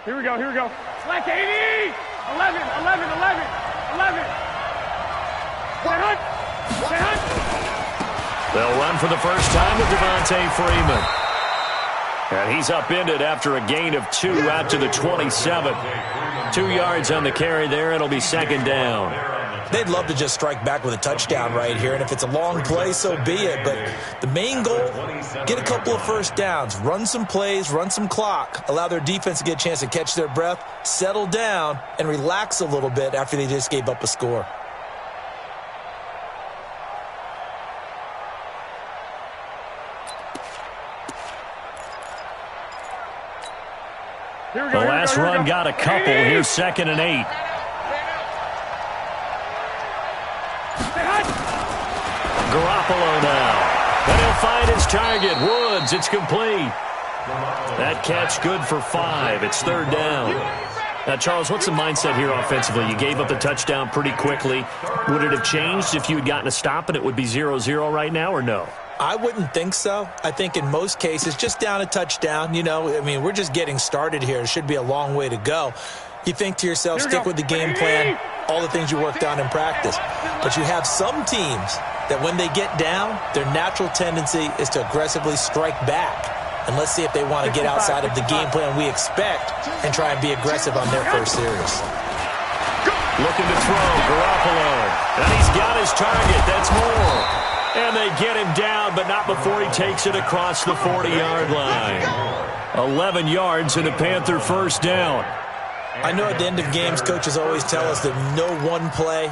Here we go, here we go. Slack 80! 11, 11, 11, 11. Stay hunt! Stay hunt! They'll run for the first time with Devontae Freeman. And he's upended after a gain of 2 out to the 27. 2 yards on the carry there. It'll be second down. They'd love to just strike back with a touchdown right here, and if it's a long play, so be it. But the main goal, get a couple of first downs, run some plays, run some clock, allow their defense to get a chance to catch their breath, settle down, and relax a little bit after they just gave up a score. The last run got a couple. Here's 2nd and 8. Garoppolo now. And he'll find his target. Woods, it's complete. That catch good for 5. It's 3rd down. Now, Charles, what's the mindset here offensively? You gave up the touchdown pretty quickly. Would it have changed if you had gotten a stop and it would be 0-0 right now, or no? I wouldn't think so. I think in most cases, just down a touchdown, you know, I mean, we're just getting started here. It should be a long way to go. You think to yourself, stick with the game plan, all the things you worked on in practice. But you have some teams that when they get down, their natural tendency is to aggressively strike back. And let's see if they want to get outside of the game plan we expect and try and be aggressive on their first series. Looking to throw, Garoppolo. And he's got his target. That's more. And they get him down, but not before he takes it across the 40-yard line. 11 yards and a Panther first down. I know at the end of games, coaches always tell us that no one play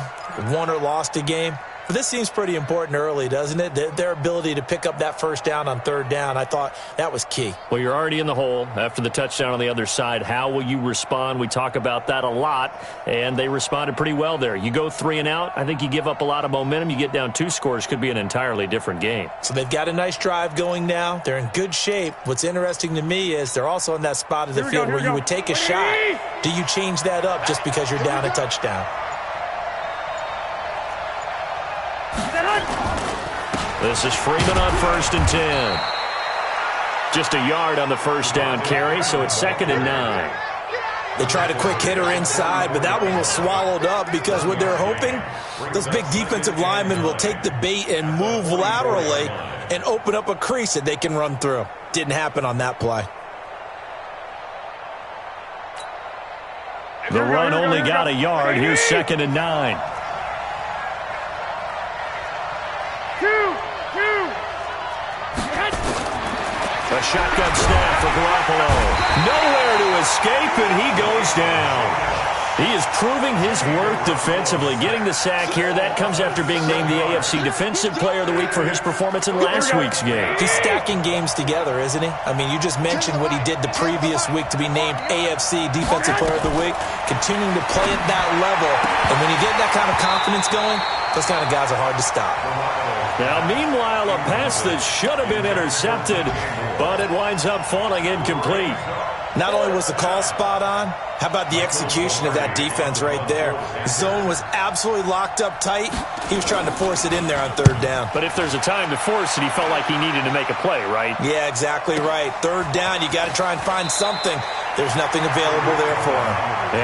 won or lost a game. But this seems pretty important early, doesn't it? Their ability to pick up that first down on 3rd down, I thought that was key. Well, you're already in the hole after the touchdown on the other side. How will you respond? We talk about that a lot, and they responded pretty well there. You go 3 and out, I think you give up a lot of momentum. You get down 2 scores, could be an entirely different game. So they've got a nice drive going now. They're in good shape. What's interesting to me is they're also in that spot of the field where you would take a shot. Do you change that up just because you're down a touchdown? This is Freeman on 1st and 10. Just a yard on the first down carry, so it's 2nd and 9. They tried a quick hitter inside, but that one was swallowed up because what they're hoping, those big defensive linemen will take the bait and move laterally and open up a crease that they can run through. Didn't happen on that play. The run only got a yard. Here's 2nd and 9. A shotgun snap for Garoppolo. Nowhere to escape, and he goes down. He is proving his worth defensively. Getting the sack here, that comes after being named the AFC Defensive Player of the Week for his performance in last week's game. He's stacking games together, isn't he? I mean, you just mentioned what he did the previous week to be named AFC Defensive Player of the Week, continuing to play at that level. And when you get that kind of confidence going, those kind of guys are hard to stop. Now, meanwhile, a pass that should have been intercepted, but it winds up falling incomplete. Not only was the call spot on, how about the execution of that defense right there? The zone was absolutely locked up tight. He was trying to force it in there on 3rd down. But if there's a time to force it, he felt like he needed to make a play, right? Yeah, exactly right. 3rd down, you got to try and find something. There's nothing available there for him.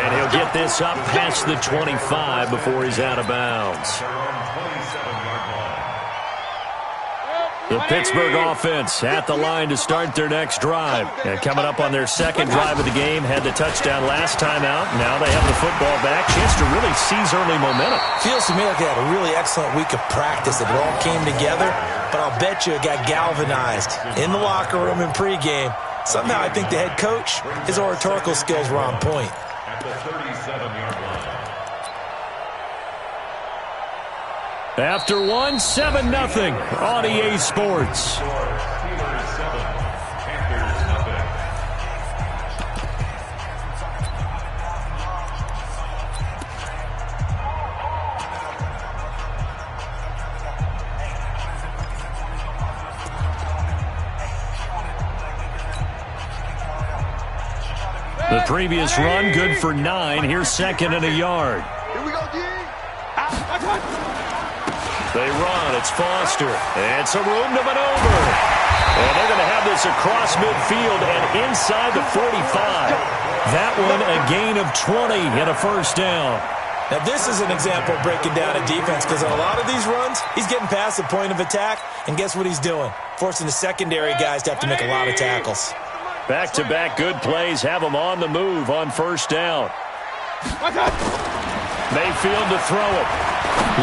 And he'll get this up past the 25 before he's out of bounds. The Pittsburgh offense at the line to start their next drive. And coming up on their 2nd drive of the game, had the touchdown last time out. Now they have the football back. Chance to really seize early momentum. Feels to me like they had a really excellent week of practice. It all came together, but I'll bet you it got galvanized in the locker room in pregame. Somehow I think the head coach, his oratorical skills were on point. At the 37-yard line. After 7-0 on EA Sports. The previous run good for 9. Here's 2nd and a yard. Here we go, D. They run. It's Foster. And some room to maneuver. And they're going to have this across midfield and inside the 45. that one a gain of 20 and a first down. Now, this is an example of breaking down a defense because on a lot of these runs, he's getting past the point of attack, and guess what he's doing? Forcing the secondary guys to have to make a lot of tackles. Back-to-back good plays have them on the move on first down. Mayfield to throw it.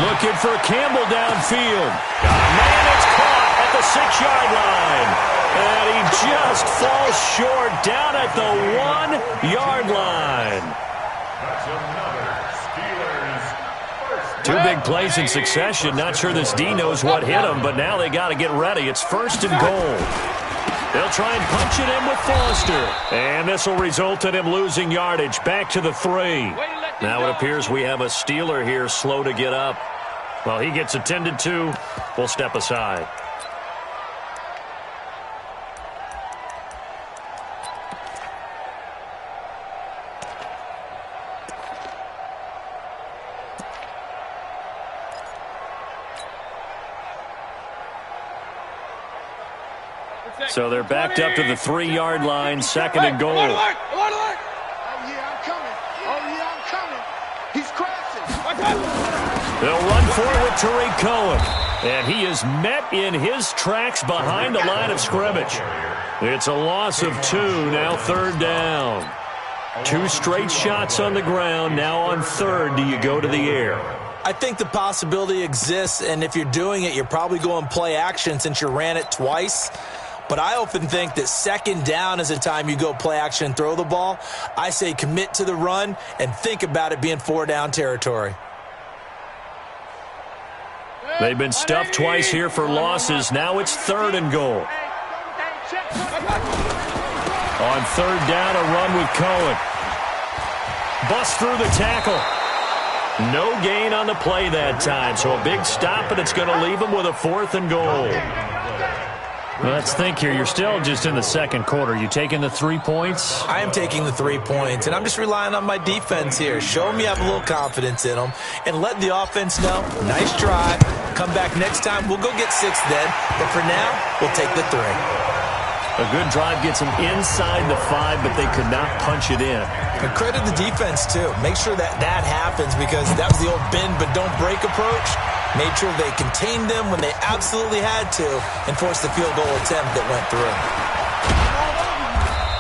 Looking for Campbell downfield. Man, it's caught at the 6-yard line. And he just falls short down at the 1-yard line. Two big plays in succession. Not sure this D knows what hit him, but now they got to get ready. It's first and goal. They'll try and punch it in with Foster. And this will result in him losing yardage. Back to the 3. Now it appears we have a Steeler here slow to get up. Well, he gets attended to. We'll step aside. So they're backed up to the 3-yard line, second and goal. Oh, yeah, I'm coming. Oh, yeah, I'm coming. He's crashing. They'll run for it with Tariq Cohen. And he is met in his tracks behind the line of scrimmage. It's a loss of 2, now third down. 2 straight shots on the ground. Now on third, do you go to the air? I think the possibility exists, and if you're doing it, you're probably going play action since you ran it twice. But I often think that second down is the time you go play action and throw the ball. I say commit to the run and think about it being 4-down territory. They've been stuffed twice here for losses. Now it's third and goal. On third down, a run with Cohen. Bust through the tackle. No gain on the play that time. So a big stop, and it's going to leave him with a 4th and goal. Let's think here. You're still just in the second quarter. You taking the 3 points? I am taking the 3 points, and I'm just relying on my defense here. Show them you have a little confidence in them, and let the offense know, nice try. Come back next time. We'll go get 6 then, but for now, we'll take the 3. A good drive gets them inside the 5, but they could not punch it in. And credit the defense, too. Make sure that happens because that was the old bend but don't break approach. Made sure they contained them when they absolutely had to and forced the field goal attempt that went through.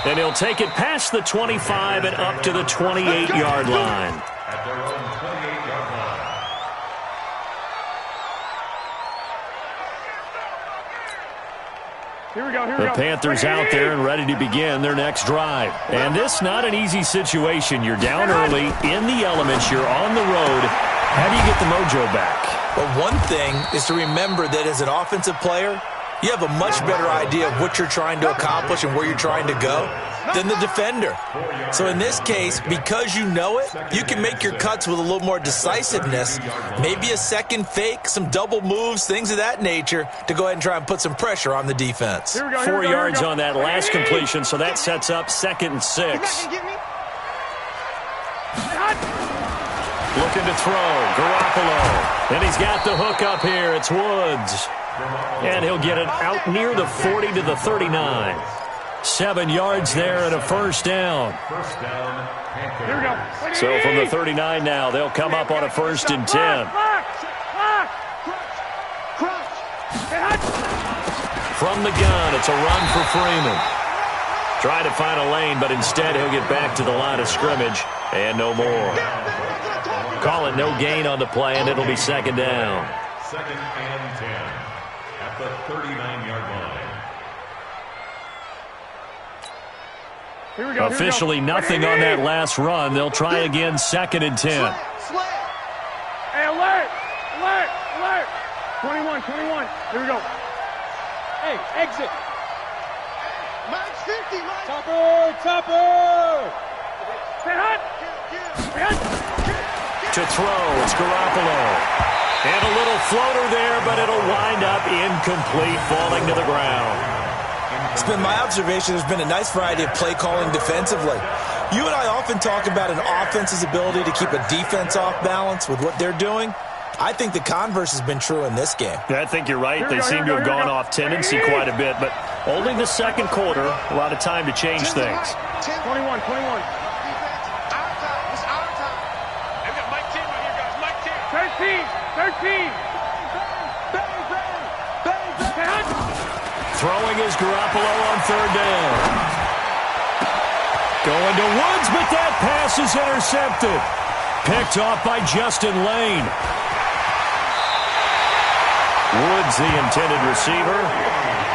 And he'll take it past the 25 and up to the 28-yard line. At their own 28-yard line. Here we go, The Panthers out there and ready to begin their next drive. And this not an easy situation. You're down early, in the elements, you're on the road. How do you get the mojo back? Well, one thing is to remember that as an offensive player, you have a much better idea of what you're trying to accomplish and where you're trying to go than the defender. So in this case, because you know it, you can make your cuts with a little more decisiveness, maybe a second fake, some double moves, things of that nature, to go ahead and try and put some pressure on the defense. 4 yards on that last completion, so that sets up 2nd and 6. Looking to throw, Garoppolo. And he's got the hook up here. It's Woods. And he'll get it out near the 40 to the 39. 7 yards there and a first down. First down. Here we go. So from the 39 now, they'll come up on a 1st and 10. From the gun, it's a run for Freeman. Trying to find a lane, but instead he'll get back to the line of scrimmage and no more. Call it no gain on the play, and it'll be 2nd down. 2nd and 10 at the 39-yard line. Here we go. Officially nothing on that last run. They'll try again 2nd and 10. Hey, alert! Alert! Alert! 21. Here we go. Hey, exit. Max 50, Mike. Topper! Stay hot! To throw, it's Garoppolo. And a little floater there, but it'll wind up incomplete, falling to the ground. It's been my observation there's been a nice variety of play calling defensively. You and I often talk about an offense's ability to keep a defense off balance with what they're doing. I think the converse has been true in this game. I think you're right. They seem to have gone off tendency quite a bit, but only the second quarter, a lot of time to change things. 21. 13. 13. Throwing is Garoppolo on third down. Going to Woods, but that pass is intercepted. Picked off by Justin Lane. Woods, the intended receiver.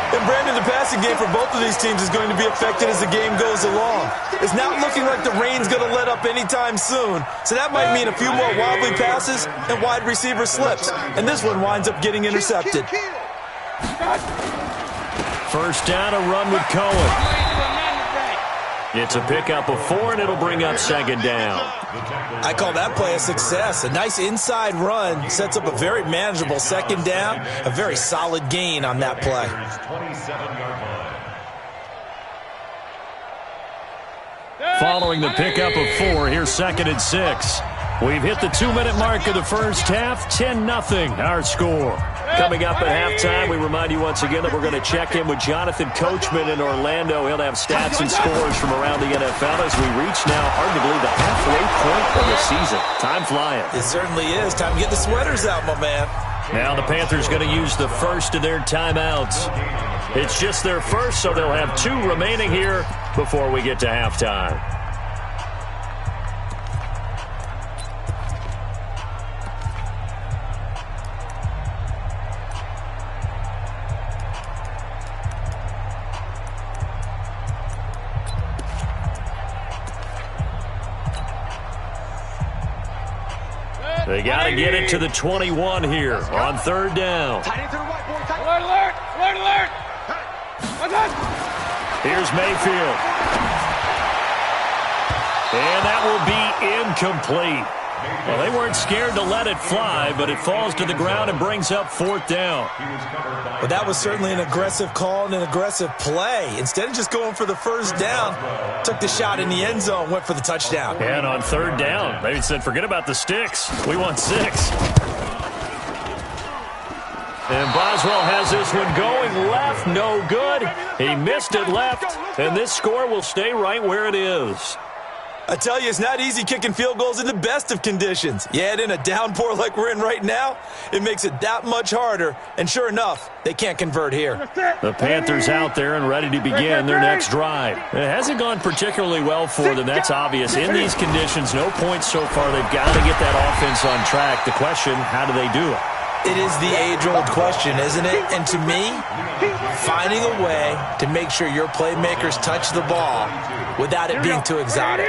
And Brandon, the passing game for both of these teams is going to be affected as the game goes along. It's not looking like the rain's going to let up anytime soon. So that might mean a few more wobbly passes and wide receiver slips. And this one winds up getting intercepted. First down, a run with Cohen. It's a pickup of 4, and it'll bring up second down. I call that play a success. A nice inside run sets up a very manageable second down. A very solid gain on that play. 27-yard line. Following the pickup of 4, here's 2nd and 6. We've hit the 2-minute mark of the first half. 10-0 our score. Coming up at halftime, we remind you once again that we're going to check in with Jonathan Coachman in Orlando. He'll have stats and scores from around the NFL as we reach now, arguably, the halfway point of the season. Time flying. It certainly is. Time to get the sweaters out, my man. Now the Panthers going to use the first of their timeouts. It's just their first, so they'll have 2 remaining here before we get to halftime. They got to get it to the 21 here on third down. Alert, alert, alert, alert. Here's Mayfield. And that will be incomplete. Well, they weren't scared to let it fly, but it falls to the ground and brings up 4th down. Well, that was certainly an aggressive call and an aggressive play. Instead of just going for the first down, took the shot in the end zone, went for the touchdown. And on third down, they said, forget about the sticks. We want 6. And Boswell has this one going left, no good. He missed it left, and this score will stay right where it is. I tell you, it's not easy kicking field goals in the best of conditions. You add in a downpour like we're in right now, it makes it that much harder. And sure enough, they can't convert here. The Panthers out there and ready to begin their next drive. It hasn't gone particularly well for them, that's obvious. In these conditions, no points so far. They've got to get that offense on track. The question, how do they do it? It is the age-old question, isn't it? And to me, finding a way to make sure your playmakers touch the ball without it being too exotic.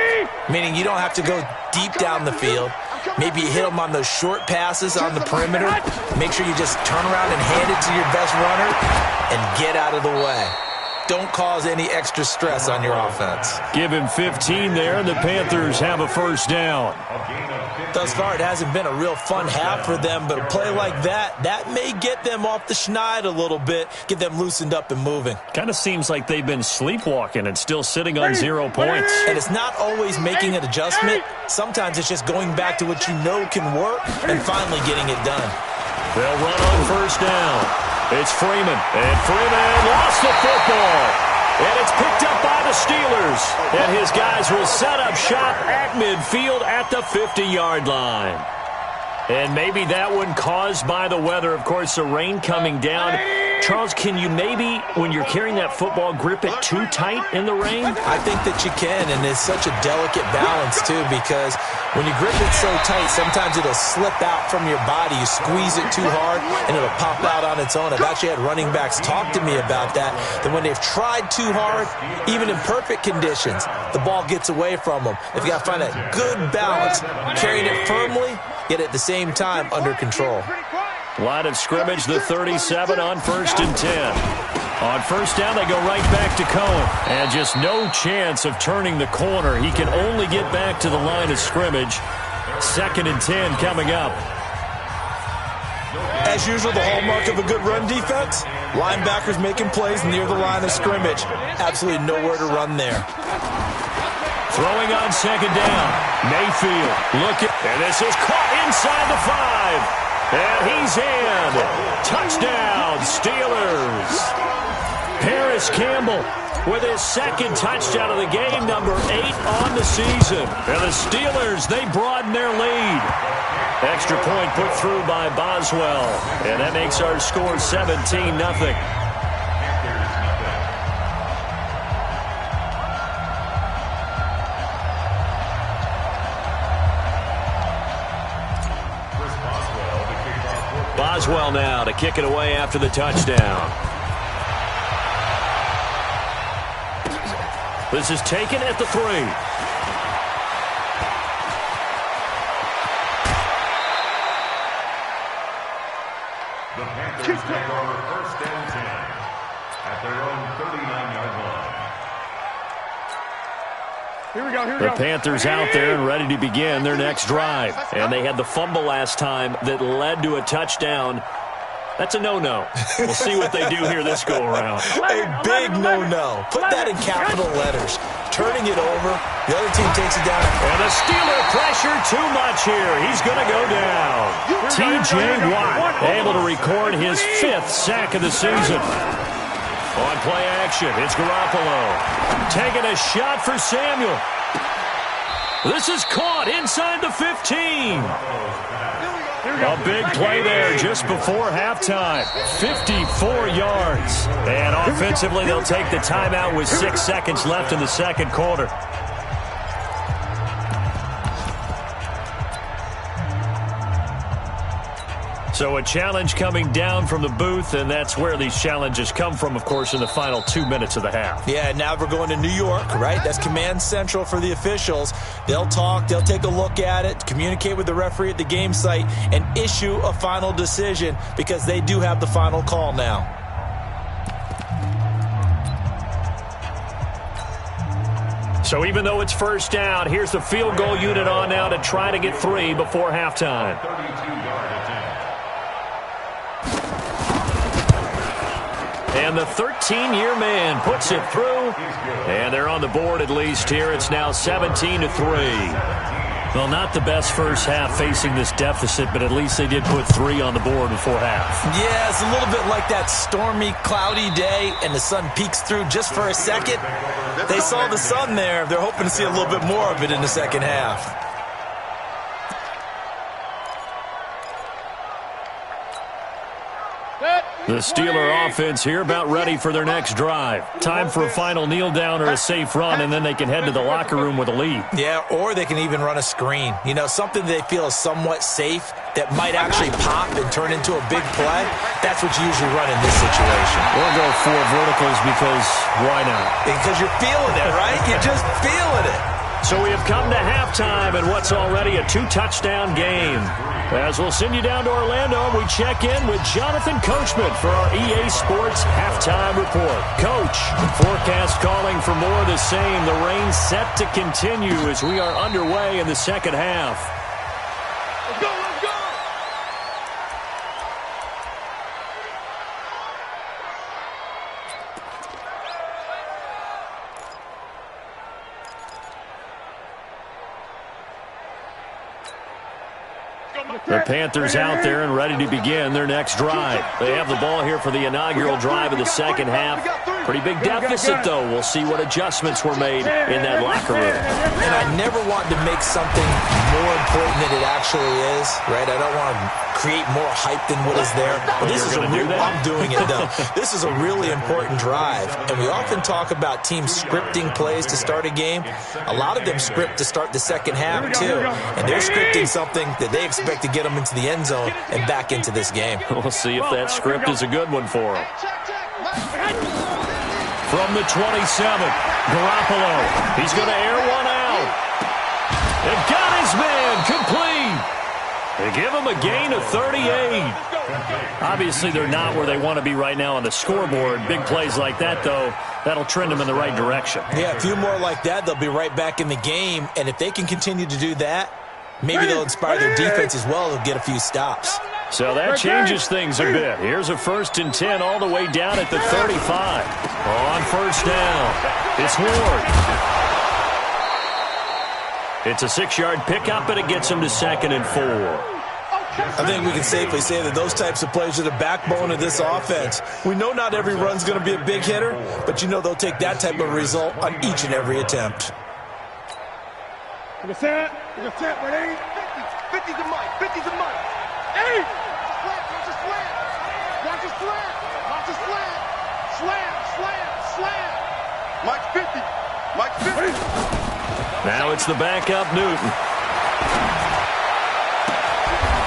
Meaning you don't have to go deep down the field. Maybe you hit them on those short passes on the perimeter. Make sure you just turn around and hand it to your best runner and get out of the way. Don't cause any extra stress on your offense. Give him 15 there, and the Panthers have a first down. Thus far, it hasn't been a real fun half for them, but a play like that may get them off the schneid a little bit, get them loosened up and moving. Kind of seems like they've been sleepwalking and still sitting on 0 points. And it's not always making an adjustment. Sometimes it's just going back to what you know can work and finally getting it done. They'll run on first down. It's Freeman, and Freeman lost the football. And it's picked up by the Steelers. And his guys will set up shop at midfield at the 50-yard line. And maybe that one caused by the weather. Of course, the rain coming down. Charles, can you maybe, when you're carrying that football, grip it too tight in the rain? I think that you can, and it's such a delicate balance, too, because when you grip it so tight, sometimes it'll slip out from your body. You squeeze it too hard, and it'll pop out on its own. I've actually had running backs talk to me about that when they've tried too hard, even in perfect conditions, the ball gets away from them. They've got to find a good balance, carrying it firmly, yet at the same time under control. Line of scrimmage, the 37 on 1st and 10. On first down, they go right back to Cohen. And just no chance of turning the corner. He can only get back to the line of scrimmage. 2nd and 10 coming up. As usual, the hallmark of a good run defense, linebackers making plays near the line of scrimmage. Absolutely nowhere to run there. Throwing on 2nd down. Mayfield looking. And this is caught inside the 5. And he's in. Touchdown, Steelers. Paris Campbell with his second touchdown of the game, number 8 on the season. And the Steelers, they broaden their lead. Extra point put through by Boswell. And that makes our score 17-0. Boswell now to kick it away after the touchdown. This is taken at the 3. The Panthers take over first and 10 at their own 39-yard line. Here we go, here we go. The Panthers out there and ready to begin their next drive. And they had the fumble last time that led to a touchdown. That's a no-no. We'll see what they do here this go-around. A big no-no. Put that in capital letters. Turning it over. The other team takes it down. And the Steeler pressure too much here. He's going to go down. T.J. Watt able to record his 5th sack of the season. On play action, it's Garoppolo. Taking a shot for Samuel. This is caught inside the 15. A big play there just before halftime. 54 yards. And offensively, they'll take the timeout with 6 seconds left in the second quarter. So a challenge coming down from the booth, and that's where these challenges come from, of course, in the final 2 minutes of the half. Yeah, now we're going to New York, right? That's command central for the officials. They'll talk, they'll take a look at it, communicate with the referee at the game site, and issue a final decision because they do have the final call now. So even though it's first down, here's the field goal unit on now to try to get 3 before halftime. 32-yard attempt. And the 13-year man puts it through. And they're on the board at least here. It's now 17-3. Well, not the best first half facing this deficit, but at least they did put 3 on the board before half. Yeah, it's a little bit like that stormy, cloudy day, and the sun peeks through just for a second. They saw the sun there. They're hoping to see a little bit more of it in the second half. The Steeler offense here about ready for their next drive. Time for a final kneel down or a safe run, and then they can head to the locker room with a lead. Yeah, or they can even run a screen. You know, something they feel is somewhat safe that might actually pop and turn into a big play. That's what you usually run in this situation. Or go 4 verticals because why not? Because you're feeling it, right? You're just feeling it. So we have come to halftime in what's already a 2-touchdown game. As we'll send you down to Orlando, we check in with Jonathan Coachman for our EA Sports Halftime Report. Coach, forecast calling for more of the same. The rain set to continue as we are underway in the second half. Let's go, let's go! The Panthers out there and ready to begin their next drive. They have the ball here for the inaugural drive of the second half. Pretty big deficit, though. We'll see what adjustments were made in that locker room. And I never want to make something more important than it actually is, right? I don't want to create more hype than what is there. But this is a real, I'm doing it, though. This is a really important drive. And we often talk about teams scripting plays to start a game. A lot of them script to start the second half, too. And they're scripting something that they expect to get them into the end zone and back into this game. We'll see if that script is a good one for them. From the 27, Garoppolo. He's going to air one out. They got his man complete. They give him a gain of 38. Obviously, they're not where they want to be right now on the scoreboard. Big plays like that, though, that'll trend them in the right direction. Yeah, a few more like that, they'll be right back in the game. And if they can continue to do that, maybe they'll inspire their defense as well. They'll get a few stops. So that changes things a bit. Here's a 1st and 10 all the way down at the 35. On first down, it's Ward. It's a 6-yard pickup, and it gets him to 2nd and 4. I think we can safely say that those types of plays are the backbone of this offense. We know not every run's going to be a big hitter, but you know they'll take that type of result on each and every attempt. Take a set, ready? 50's a mic, 50's a mic. Hey! Watch a slam. Watch a slam. Watch a slam. Slam, slam, slam. Mike's 50. Mike's 50. Now it's the backup Newton.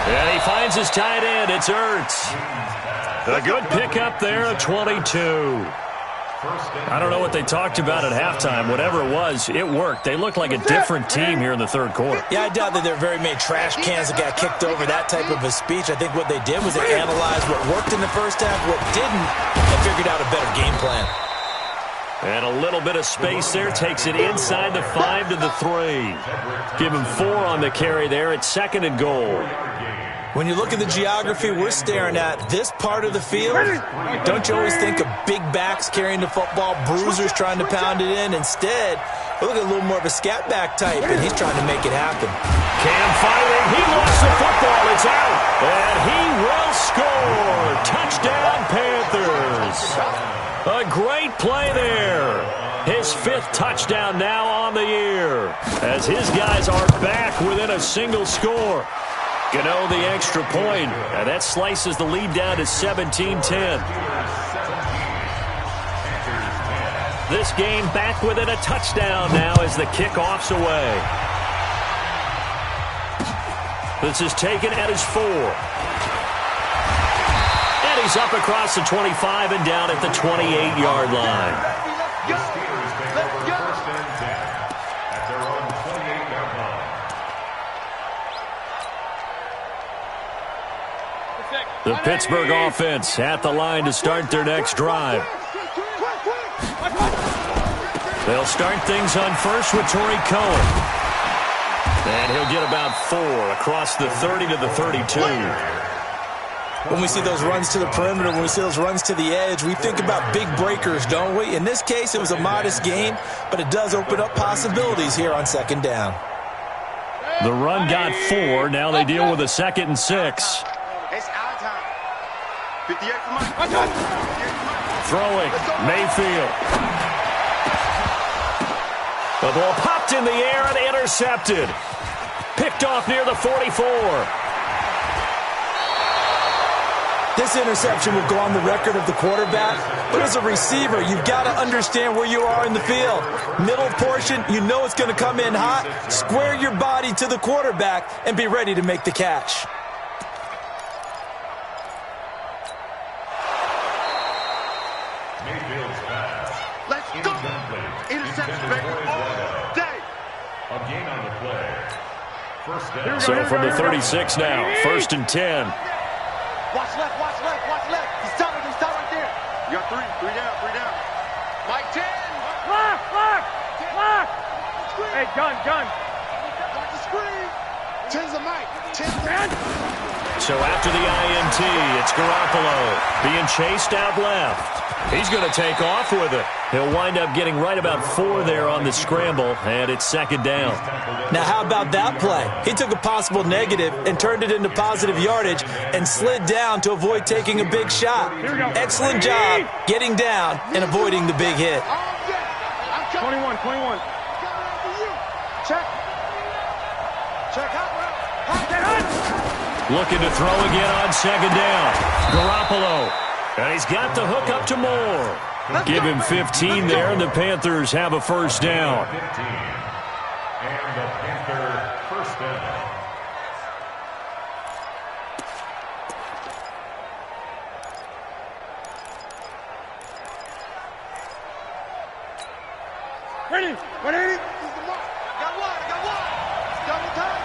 And he finds his tight end. It's Ertz. A good pickup there at 22. I don't know what they talked about at halftime. Whatever it was, it worked. They look like a different team here in the third quarter. Yeah, I doubt that there are very many trash cans that got kicked over, that type of a speech. I think what they did was they analyzed what worked in the first half, what didn't, and figured out a better game plan. And a little bit of space there. Takes it inside the 5 to the 3. Give him 4 on the carry there at 2nd and goal. When you look at the geography we're staring at, this part of the field, don't you always think of big backs carrying the football, bruisers trying to pound it in? Instead, we look at a little more of a scat back type, and he's trying to make it happen. Cam fighting. He lost the football. It's out. And he will score. Touchdown, Panthers. A great play there. His 5th touchdown now on the year, as his guys are back within a single score. Gano the extra point, and that slices the lead down to 17-10. This game back within a touchdown now as the kickoff's away. This is taken at his 4. And he's up across the 25 and down at the 28-yard line. The Pittsburgh offense at the line to start their next drive. They'll start things on first with Torrey Cohen. And he'll get about 4 across the 30 to the 32. When we see those runs to the perimeter, when we see those runs to the edge, we think about big breakers, don't we? In this case, it was a modest gain, but it does open up possibilities here on 2nd down. The run got 4. Now they deal with a 2nd and 6. It's our time. 58 for Mike. Throwing, Mayfield. The ball popped in the air and intercepted. Picked off near the 44. This interception will go on the record of the quarterback, but as a receiver, you've got to understand where you are in the field. Middle portion, you know it's going to come in hot. Square your body to the quarterback and be ready to make the catch. Let's go. Interception, baby, all day. A gain on the play. First down. So from the 36 now, 1st and 10. Watch left, watch left, watch left. He's stopped right there. You got 3 down. Mike 10. Lock. Hey, gun. Watch the screen. 10's a Mike. 10's a Mike. So after the INT, it's Garoppolo being chased out left. He's going to take off with it. He'll wind up getting right about 4 there on the scramble, and it's 2nd down. Now, how about that play? He took a possible negative and turned it into positive yardage and slid down to avoid taking a big shot. Excellent job getting down and avoiding the big hit. 21. Check. Looking to throw again on 2nd down. Garoppolo. And he's got the hook up to Moore. Give him 15 there, and the Panthers have a 1st down. 15. And the Panther 1st down. Ready. Got one. Double time.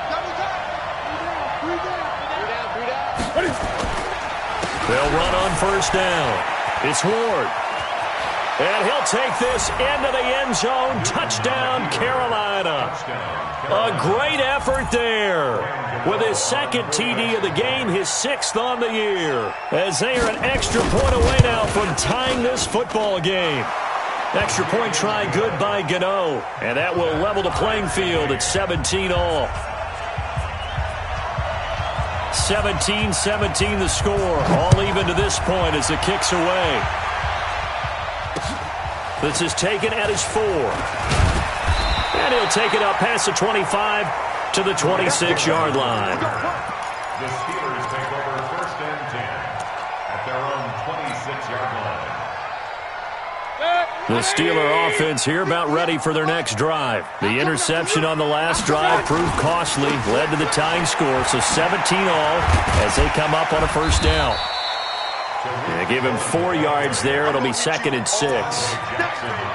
3 down. Ready. They'll run on 1st down. It's Ward. And he'll take this into the end zone. Touchdown, Carolina. A great effort there. With his 2nd TD of the game, his 6th on the year. As they are an extra point away now from tying this football game. Extra point try good by Gano. And that will level the playing field at 17 all. 17-17 the score. All even to this point as the kick's away. This is taken at his 4. And he'll take it up past the 25 to the 26-yard line. The Steelers take over 1st and 10 at their own 26-yard line. The Steeler offense here about ready for their next drive. The interception on the last drive proved costly, led to the tying score, so 17 all as they come up on a 1st down. They give him 4 yards there. It'll be 2nd and 6.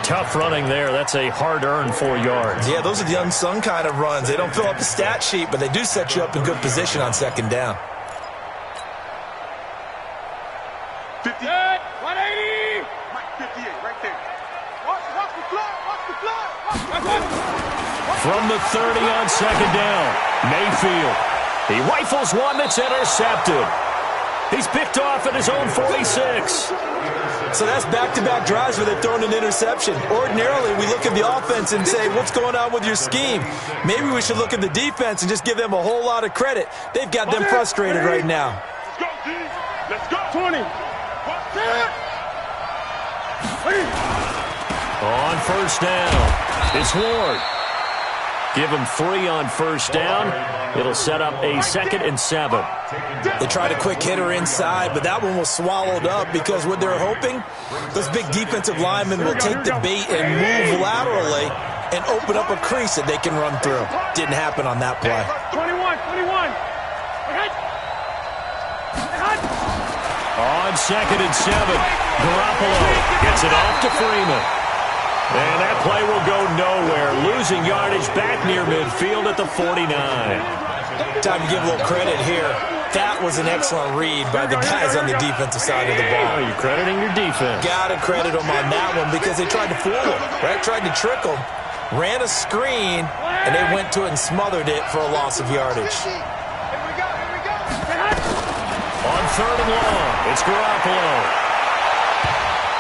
Tough running there. That's a hard-earned 4 yards. Yeah, those are the unsung kind of runs. They don't fill up the stat sheet, but they do set you up in good position on 2nd down. 50. 180. Mike 58, right there. Watch the flood. Watch the flood. From the 30 on 2nd down, Mayfield. He rifles one that's intercepted. He's picked off at his own 46. So that's back-to-back drives where they've thrown an interception. Ordinarily, we look at the offense and say, what's going on with your scheme? Maybe we should look at the defense and just give them a whole lot of credit. They've got them frustrated right now. Let's go, D. Let's go. 20. On 1st down, it's Ward. Give him 3 on 1st down. It'll set up a 2nd and 7. They tried a quick hitter inside, but that one was swallowed up because what they're hoping, those big defensive linemen will take the bait and move laterally and open up a crease that they can run through. Didn't happen on that play. 21. On 2nd and 7, Garoppolo gets it off to Freeman. And that play will go nowhere, losing yardage back near midfield at the 49. Time to give a little credit here. That was an excellent read by the guys on the defensive side of the ball. Oh, you're crediting your defense. Got to credit them on that one because they tried to fool them, right? Tried to trick them, ran a screen, and they went to it and smothered it for a loss of yardage. On 3rd and long, it's Garoppolo.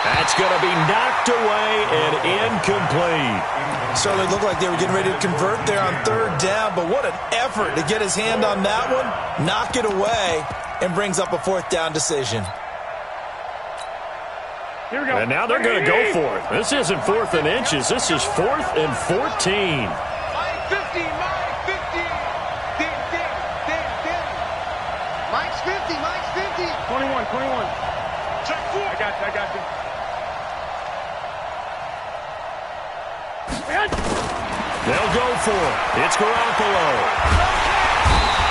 That's going to be knocked away and incomplete. Certainly looked like they were getting ready to convert there on 3rd down, but what an effort to get his hand on that one, knock it away, and brings up a 4th down decision. Here we go. And now they're going to go for it. This isn't 4th and inches. This is 4th and 14. Mike 50. Mike's 50. 21. Check 4. I got you. They'll go for it. It's Garoppolo.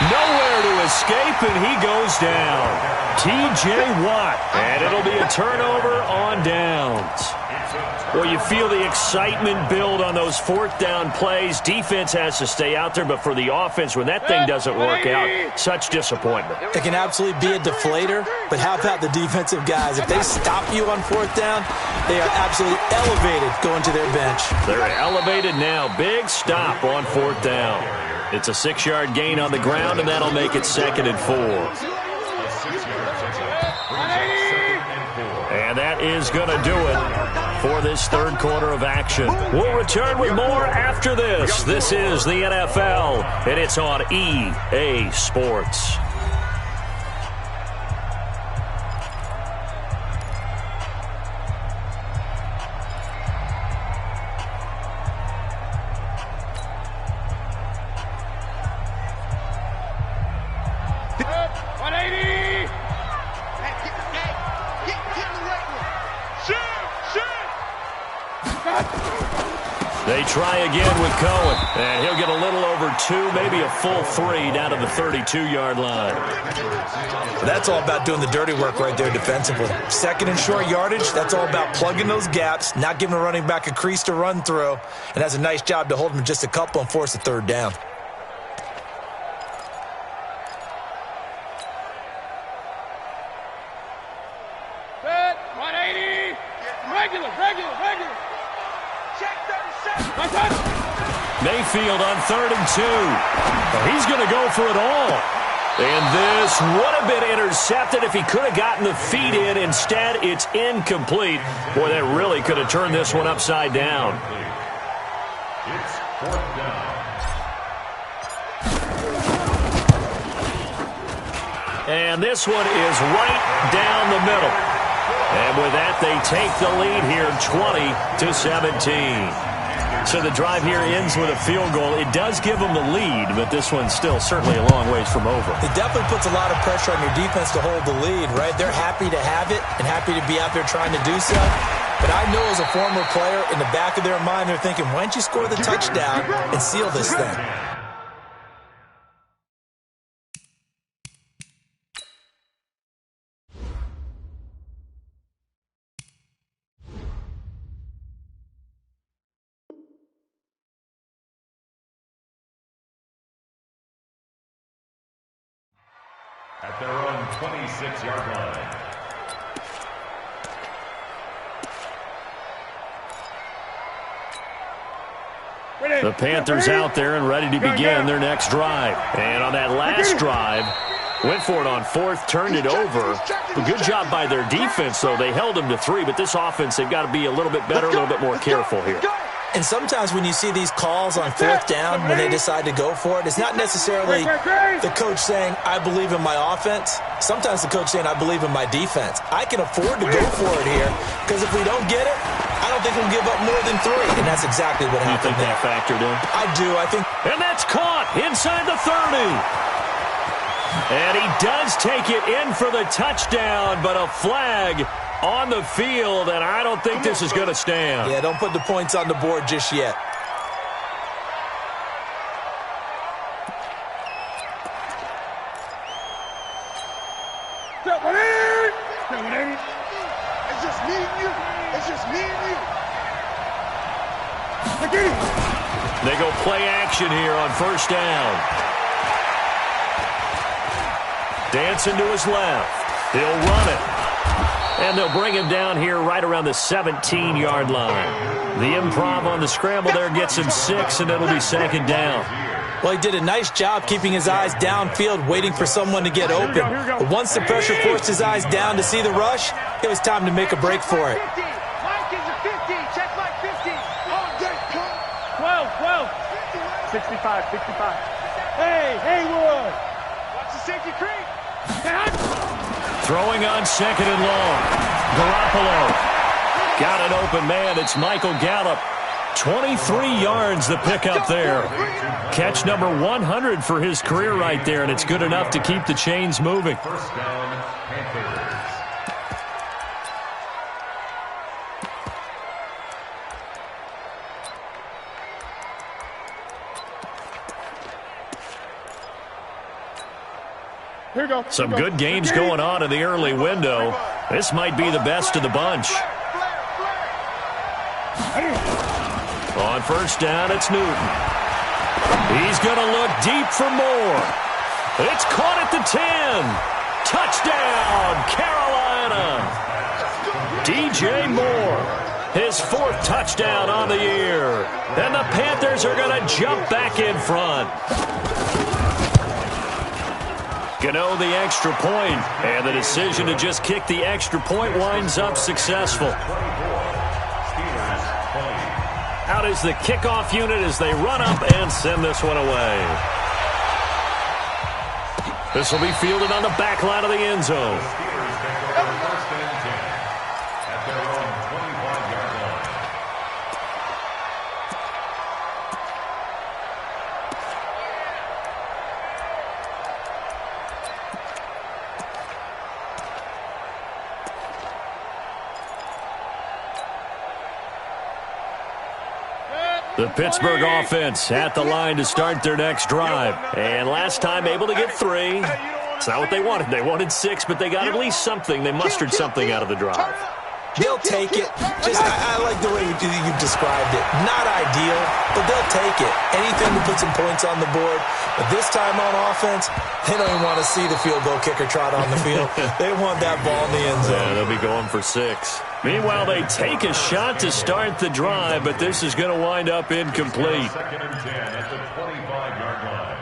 Nowhere to escape, and he goes down. T.J. Watt, and it'll be a turnover on downs. Well, you feel the excitement build on those 4th down plays. Defense has to stay out there, but for the offense, when that thing doesn't work out, such disappointment. It can absolutely be a deflator, but how about the defensive guys? If they stop you on 4th down, they are absolutely elevated going to their bench. They're elevated now. Big stop on 4th down. It's a 6-yard gain on the ground, and that'll make it 2nd and 4. And that is going to do it for this 3rd quarter of action. We'll return with more after this. This is the NFL, and it's on EA Sports. They try again with Cohen, and he'll get a little over 2, maybe a full 3 down to the 32-yard line. That's all about doing the dirty work right there defensively. 2nd and short yardage, that's all about plugging those gaps, not giving a running back a crease to run through, and has a nice job to hold him just a couple and force a 3rd down. Mayfield on 3rd and 2. He's going to go for it all. And this would have been intercepted if he could have gotten the feet in. Instead, it's incomplete. Boy, that really could have turned this one upside down. It's 4th down. And this one is right down the middle. And with that, they take the lead here 20-17. So the drive here ends with a field goal. It does give them the lead, but this one's still certainly a long ways from over. It definitely puts a lot of pressure on your defense to hold the lead, right? They're happy to have it and happy to be out there trying to do so. But I know as a former player, in the back of their mind, they're thinking, why don't you score the touchdown and seal this thing? At their own 26-yard line. The Panthers out there and ready to begin their next drive. And on that last drive, went for it on fourth, turned it over. A good job by their defense, though. They held them to 3, but this offense, they've got to be a little bit better, a little bit more careful here. And sometimes when you see these calls on fourth down, when they decide to go for it, it's not necessarily the coach saying, I believe in my offense. Sometimes the coach saying, I believe in my defense. I can afford to go for it here because if we don't get it, I don't think we'll give up more than 3. And that's exactly what happened there. You think that factored in? I do. I think. And that's caught inside the 30. And he does take it in for the touchdown, but a flag on the field, and I don't think this is going to stand. Yeah, don't put the points on the board just yet. It's just me and you. It's just me and you. They go play action here on first down. Dancing to his left. He'll run it. And they'll bring him down here right around the 17-yard line. The improv on the scramble there gets him 6, and it'll be second down. Well, he did a nice job keeping his eyes downfield, waiting for someone to get open. But once the pressure forced his eyes down to see the rush, it was time to make a break for it. Mike is a 50. Check Mike 50. 12. 65. Hey, Haywood. Watch the safety creep. Throwing on second and long. Garoppolo. Got an open man. It's Michael Gallup. 23 yards the pickup there. Catch number 100 for his career right there, and it's good enough to keep the chains moving. First down, Panthers. Here we go. Some good games going on in the early window. This might be the best of the bunch. On first down, it's Newton. He's going to look deep for more. It's caught at the 10. Touchdown, Carolina. DJ Moore, his 4th touchdown on the year. And the Panthers are going to jump back in front. Gano the extra point, and the decision to just kick the extra point winds up successful. Out is the kickoff unit as they run up and send this one away. This will be fielded on the back line of the end zone. The Pittsburgh offense at the line to start their next drive. And last time able to get 3. It's not what they wanted. They wanted 6, but they got at least something. They mustered something out of the drive. They'll take it. I like the way you described it. Not ideal, but they'll take it. Anything to put some points on the board. But this time on offense, they don't even want to see the field goal kicker trot on the field. They want that ball in the end zone. Yeah, they'll be going for 6. Meanwhile, they take a shot to start the drive, but this is going to wind up incomplete. Second and 10 at the 25-yard line.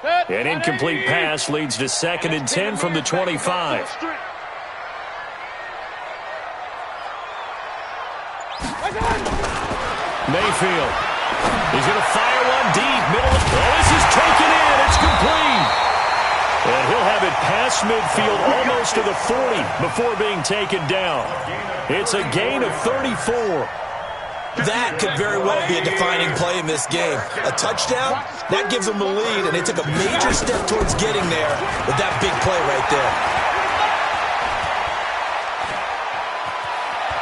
An incomplete pass leads to 2nd and 10 from the 25. Mayfield. He's going to fire one deep. Middle. Oh, this is taken in. It's complete. And he'll have it past midfield almost to the 40 before being taken down. It's a gain of 34. That could very well be a defining play in this game. A touchdown, that gives them the lead, and they took a major step towards getting there with that big play right there.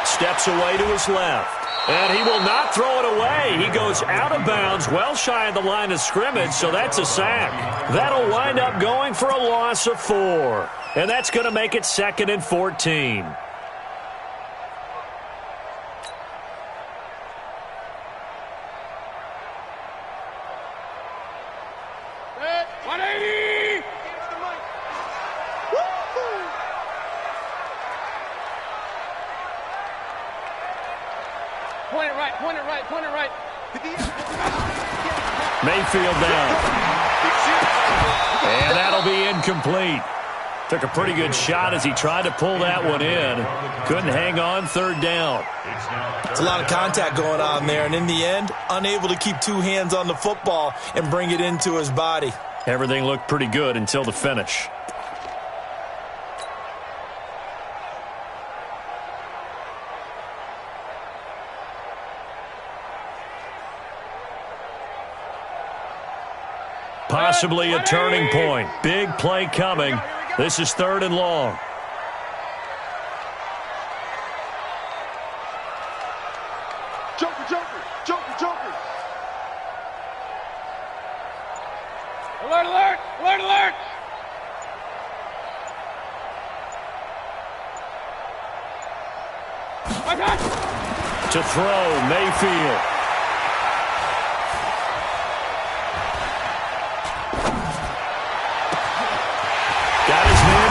Steps away to his left. And he will not throw it away. He goes out of bounds, well shy of the line of scrimmage, so that's a sack. That'll wind up going for a loss of 4. And that's going to make it 2nd and 14. Point it right. Mayfield down. And that'll be incomplete. Took a pretty good shot as he tried to pull that one in. Couldn't hang on, 3rd down. It's a lot of contact going on there, and in the end, unable to keep 2 hands on the football and bring it into his body. Everything looked pretty good until the finish. Possibly a turning point. Big play coming. This is 3rd and long. Joker. Alert. To throw, Mayfield.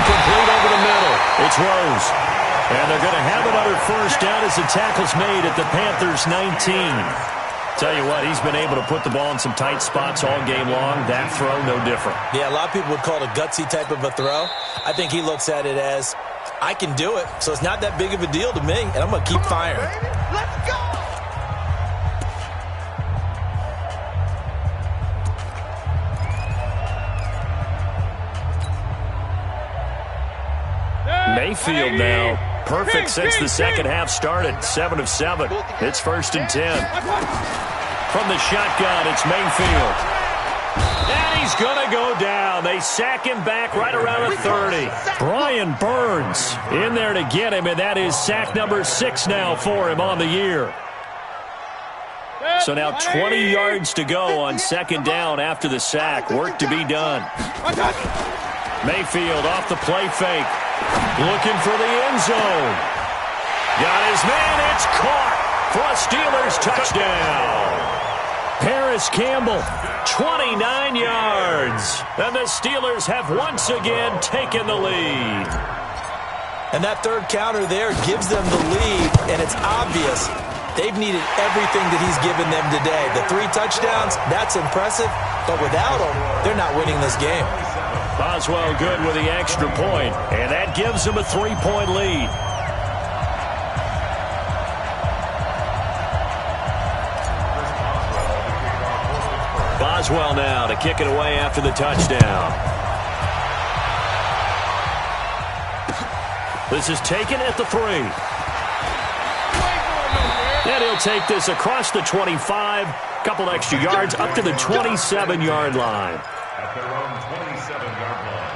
Complete over the middle. It's Rose. And they're going to have another 1st down as the tackle's made at the Panthers' 19. Tell you what, he's been able to put the ball in some tight spots all game long. That throw, no different. Yeah, a lot of people would call it a gutsy type of a throw. I think he looks at it as, I can do it, so it's not that big of a deal to me, and I'm going to keep firing. Let's go! Mayfield now. Perfect since the 2nd half started. 7 of 7. It's 1st and 10. From the shotgun, it's Mayfield. And he's going to go down. They sack him back right around the 30. Brian Burns in there to get him, and that is sack number 6 now for him on the year. So now 20 yards to go on 2nd down after the sack. Work to be done. Mayfield off the play fake. Looking for the end zone. Got his man. It's caught for a Steelers touchdown. Paris Campbell, 29 yards. And the Steelers have once again taken the lead. And that 3rd counter there gives them the lead, and it's obvious they've needed everything that he's given them today. The 3 touchdowns, that's impressive, but without him, they're not winning this game. Boswell good with the extra point, and that gives him a 3-point lead. Boswell now to kick it away after the touchdown. This is taken at the 3. And he'll take this across the 25, couple extra yards up to the 27-yard line. At their own 27-yard line.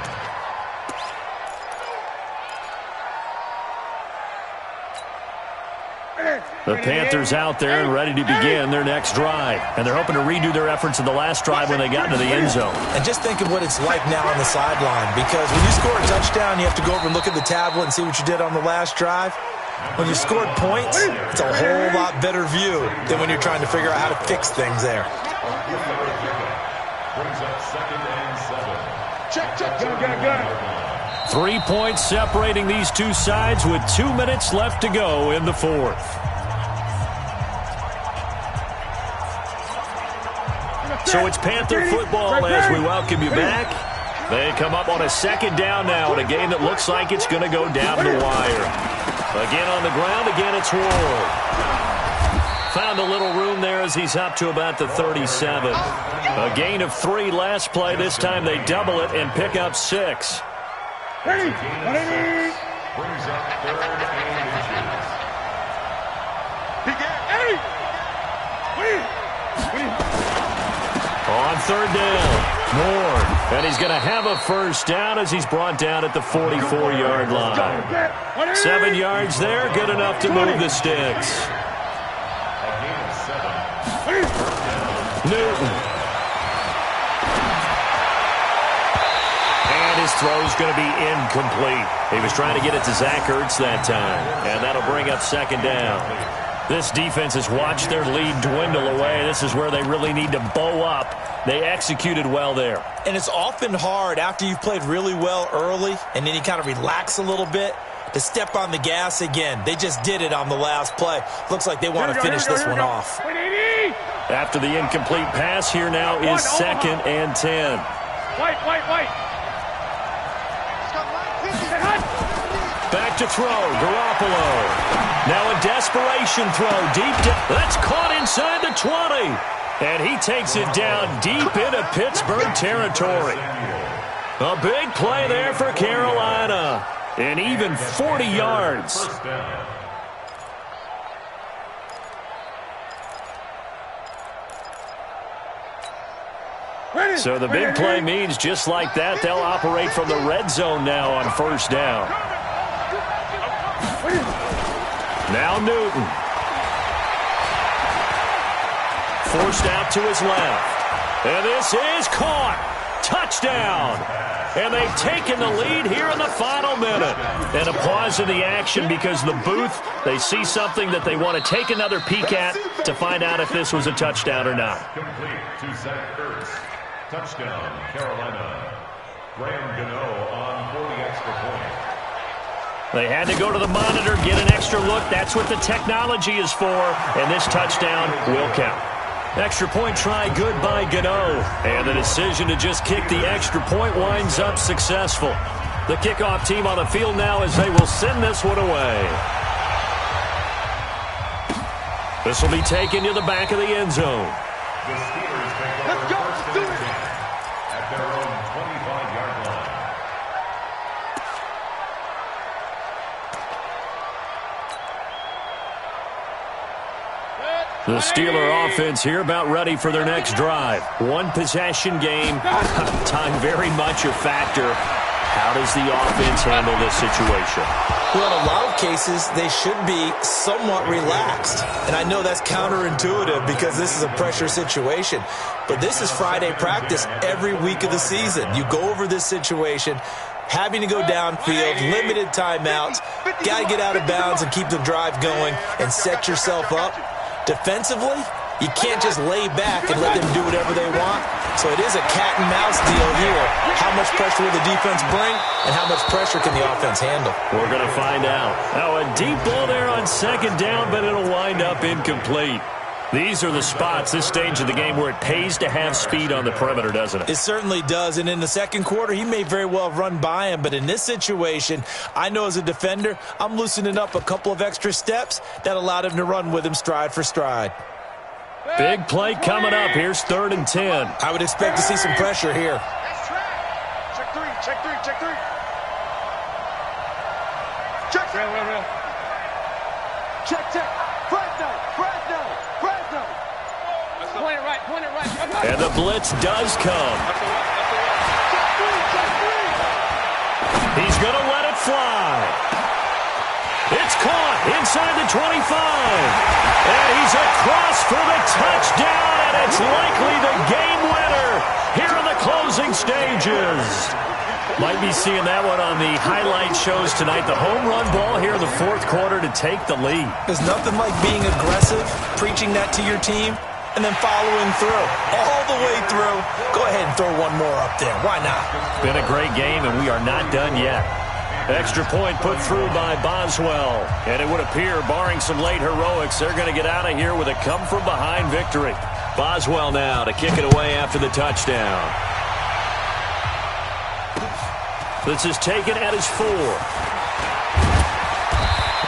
The Panthers out there and ready to begin their next drive. And they're hoping to redo their efforts in the last drive when they got into the end zone. And just think of what it's like now on the sideline, because when you score a touchdown, you have to go over and look at the tablet and see what you did on the last drive. When you scored points, it's a whole lot better view than when you're trying to figure out how to fix things there. Brings up 2nd and 7. Check. 3 points separating these two sides with 2 minutes left to go in the 4th. So it's Panther football as we welcome you back. They come up on a second down now in a game that looks like it's going to go down the wire. Again on the ground, again it's Ward. Found a little room there as he's up to about the 37. A gain of 3 last play. This time they double it and pick up 6. Brings up 3rd and inches. On 3rd down, Ward. And he's going to have a first down as he's brought down at the 44-yard line. 7 yards there, good enough to move the sticks. Newton. And his throw's going to be incomplete. He was trying to get it to Zach Ertz that time. And that'll bring up 2nd down. This defense has watched their lead dwindle away. This is where they really need to bow up. They executed well there. And it's often hard after you've played really well early and then you kind of relax a little bit to step on the gas again. They just did it on the last play. Looks like they want to finish this one off. After the incomplete pass, here now is 2nd and 10. White. Back to throw, Garoppolo. Now a desperation throw deep. That's caught inside the 20. And he takes it down deep into Pittsburgh territory. A big play there for Carolina. And even 40 yards. So the big play means just like that, they'll operate from the red zone now on 1st down. Now Newton. Forced out to his left. And this is caught. Touchdown. And they've taken the lead here in the final minute. And a pause in the action because the booth, they see something that they want to take another peek at to find out if this was a touchdown or not. Complete to Zach Ertz. Touchdown, Carolina. Graham Gano on for the extra point. They had to go to the monitor, get an extra look. That's what the technology is for. And this touchdown will count. Extra point try good by Gano. And the decision to just kick the extra point winds up successful. The kickoff team on the field now as they will send this one away. This will be taken to the back of the end zone. The Steelers take over first and 10 at their own 25-yard line. The Steeler offense here about ready for their next drive. One possession game. Time very much a factor. How does the offense handle this situation? Well, in a lot of cases, they should be somewhat relaxed. And I know that's counterintuitive because this is a pressure situation. But this is Friday practice every week of the season. You go over this situation, having to go downfield, limited timeouts, got to get out of bounds and keep the drive going and set yourself up. Defensively, you can't just lay back and let them do whatever they want. So it is a cat and mouse deal here. How much pressure will the defense bring and how much pressure can the offense handle? We're going to find out. Now a deep ball there on 2nd down, but it'll wind up incomplete. These are the spots, this stage of the game, where it pays to have speed on the perimeter, doesn't it? It certainly does, and in the second quarter, he may very well have run by him, but in this situation, I know as a defender, I'm loosening up a couple of extra steps that allowed him to run with him stride for stride. Big play coming up. Here's 3rd and 10. I would expect to see some pressure here. Check three. Check. Fresno. Point it right. And the blitz does come. He's going to let it fly. It's caught inside the 25. And he's across for the touchdown, and it's likely the game winner here in the closing stages. Might be seeing that one on the highlight shows tonight. The home run ball here in the 4th quarter to take the lead. There's nothing like being aggressive, preaching that to your team, and then following through. All the way through. Go ahead and throw one more up there. Why not? Been a great game, and we are not done yet. Extra point put through by Boswell. And it would appear, barring some late heroics, they're going to get out of here with a come-from-behind victory. Boswell now to kick it away after the touchdown. This is taken at his 4.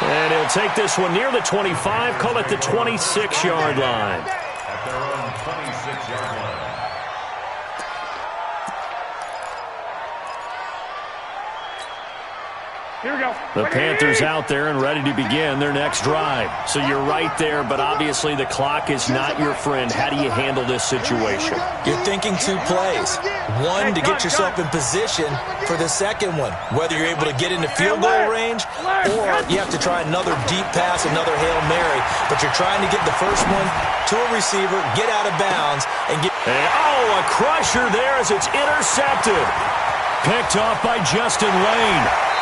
And he'll take this one near the 25, call it the 26-yard line. At their own 26-yard line. Here we go. The Panthers out there and ready to begin their next drive. So you're right there, but obviously the clock is not your friend. How do you handle this situation? You're thinking 2 plays. One, to get yourself in position for the second one, whether you're able to get into field goal range or you have to try another deep pass, another Hail Mary. But you're trying to get the first one to a receiver, get out of bounds, and get... Oh, a crusher there as it's intercepted. Picked off by Justin Lane.